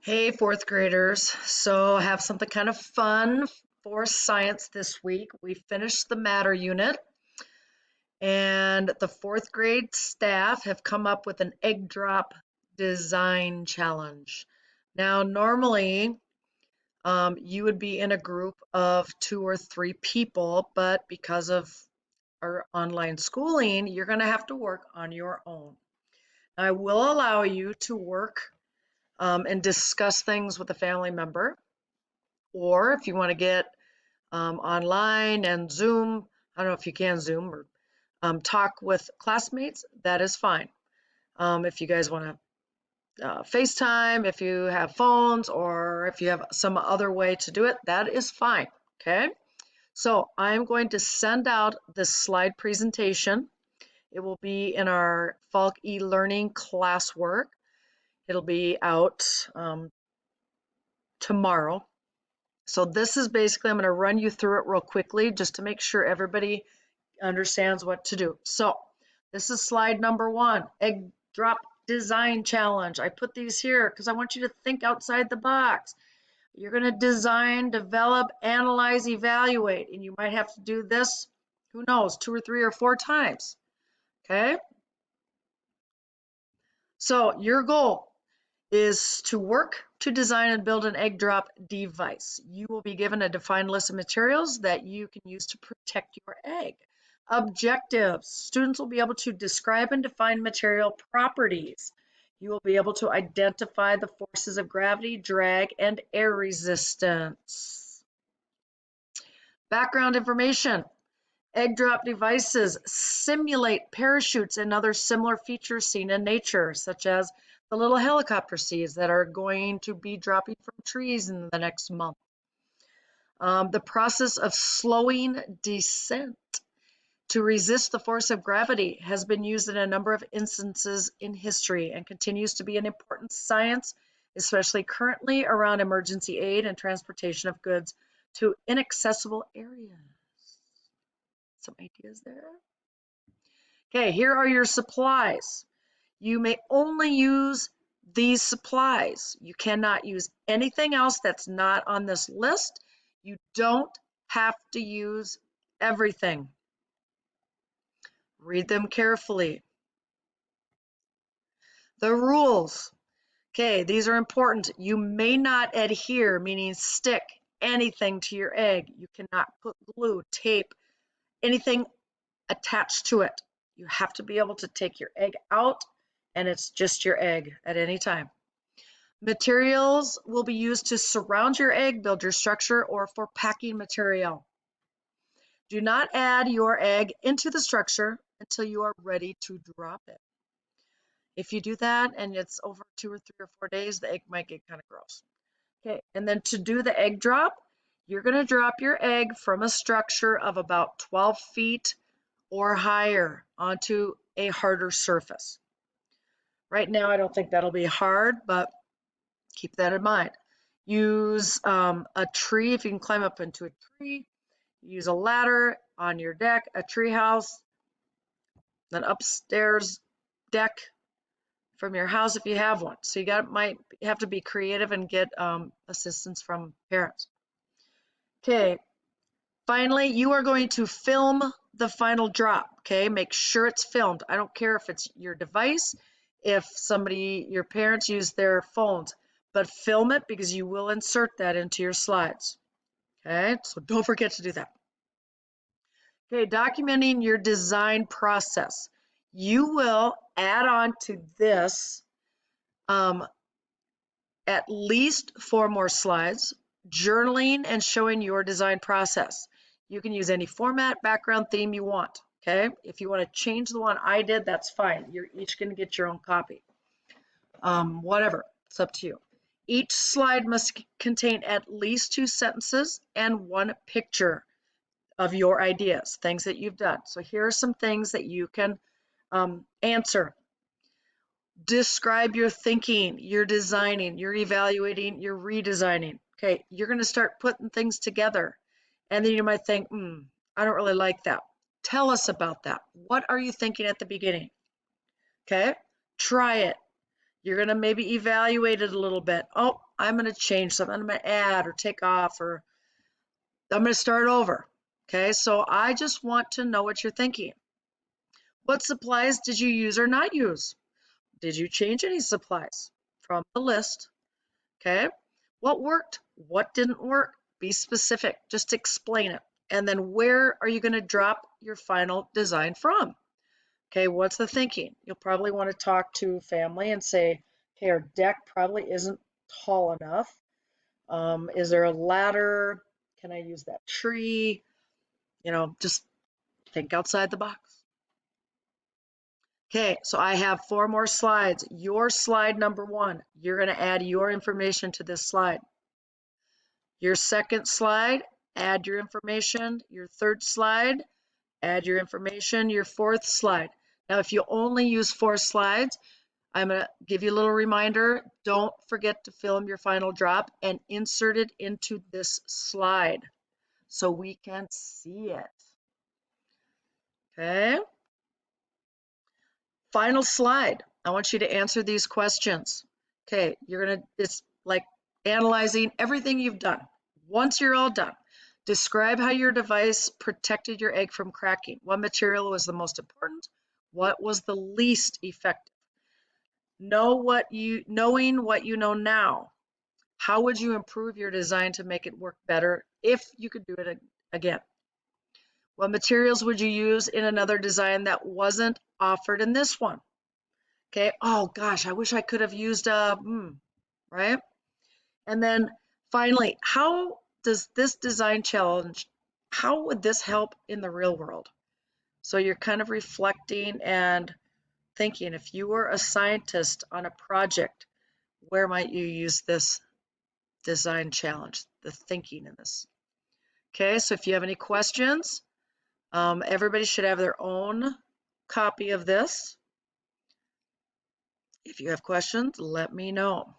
Hey, fourth graders. So I have something kind of fun for science this week. We finished the matter unit, and the fourth grade staff have come up with an egg drop design challenge. Now, normally, you would be in a group of 2 or 3 people, but because of our online schooling, you're going to have to work on your own. I will allow you to work and discuss things with a family member. Or if you want to get online and Zoom, I don't know if you can Zoom or talk with classmates, that is fine. If you guys want to FaceTime, if you have phones, or if you have some other way to do it, that is fine. Okay. So I'm going to send out this slide presentation. It will be in our Falk e-learning classwork. It'll be out tomorrow. So this is basically, I'm going to run you through it real quickly just to make sure everybody understands what to do. So this is slide number 1, egg drop design challenge. I put these here because I want you to think outside the box. You're going to design, develop, analyze, evaluate, and you might have to do this, who knows, 2 or 3 or 4 times. Okay? So your goal is to work to design and build an egg drop device. You will be given a defined list of materials that you can use to protect your egg. Objectives. Students will be able to describe and define material properties. You will be able to identify the forces of gravity, drag, and air resistance. Background information. Egg drop devices simulate parachutes and other similar features seen in nature, such as the little helicopter seeds that are going to be dropping from trees in the next month. The process of slowing descent to resist the force of gravity has been used in a number of instances in history and continues to be an important science, especially currently around emergency aid and transportation of goods to inaccessible areas. Some ideas there. Okay, here are your supplies. You may only use these supplies. You cannot use anything else that's not on this list. You don't have to use everything. Read them carefully. The rules. Okay, these are important. You may not adhere, meaning stick anything to your egg. You cannot put glue, tape, anything attached to it. You have to be able to take your egg out and it's just your egg at any time. Materials will be used to surround your egg, build your structure, or for packing material. Do not add your egg into the structure until you are ready to drop it. If you do that and it's over 2 or 3 or 4 days, the egg might get kind of gross. Okay, and then to do the egg drop, you're going to drop your egg from a structure of about 12 feet or higher onto a harder surface. Right now, I don't think that'll be hard, but keep that in mind. Use a tree if you can climb up into a tree. Use a ladder on your deck, a tree house, an upstairs deck from your house if you have one. So you might have to be creative and get assistance from parents. Okay, finally, you are going to film the final drop. Okay, make sure it's filmed. I don't care if it's your device, if your parents use their phones, but film it because you will insert that into your slides. Okay, so don't forget to do that. Okay, documenting your design process. You will add on to this at least 4 more slides, journaling and showing your design process. You can use any format, background, theme you want. Okay, if you want to change the one I did, that's fine. You're each going to get your own copy. Whatever, it's up to you. Each slide must contain at least 2 sentences and 1 picture of your ideas, things that you've done. So here are some things that you can answer. Describe your thinking, your designing, your evaluating, your redesigning. Okay, you're going to start putting things together. And then you might think, I don't really like that. Tell us about that. What are you thinking at the beginning? Okay, try it. You're going to maybe evaluate it a little bit. Oh, I'm going to change something. I'm going to add or take off, or I'm going to start over. Okay, so I just want to know what you're thinking. What supplies did you use or not use? Did you change any supplies from the list? Okay, what worked? What didn't work? Be specific, just explain it. And then where are you going to drop your final design from? Okay, what's the thinking? You'll probably want to talk to family and say, okay, our deck probably isn't tall enough. Is there a ladder? Can I use that tree? You know, just think outside the box. Okay, so I have 4 more slides. Your slide number 1, you're going to add your information to this slide. Your second slide, add your information. Your third slide, add your information. Your fourth slide. Now, if you only use 4 slides, I'm going to give you a little reminder. Don't forget to film your final drop and insert it into this slide so we can see it. Okay. Final slide. I want you to answer these questions. Okay, it's like analyzing everything you've done. Once you're all done, describe how your device protected your egg from cracking. What material was the most important? What was the least effective? Knowing what you know now, how would you improve your design to make it work better if you could do it again? What materials would you use in another design that wasn't offered in this one? Okay, oh gosh, I wish I could have used right? And then finally, how does this design challenge, how would this help in the real world? So you're kind of reflecting and thinking, if you were a scientist on a project, where might you use this design challenge, the thinking in this? Okay, so if you have any questions, everybody should have their own copy of this. If you have questions, let me know.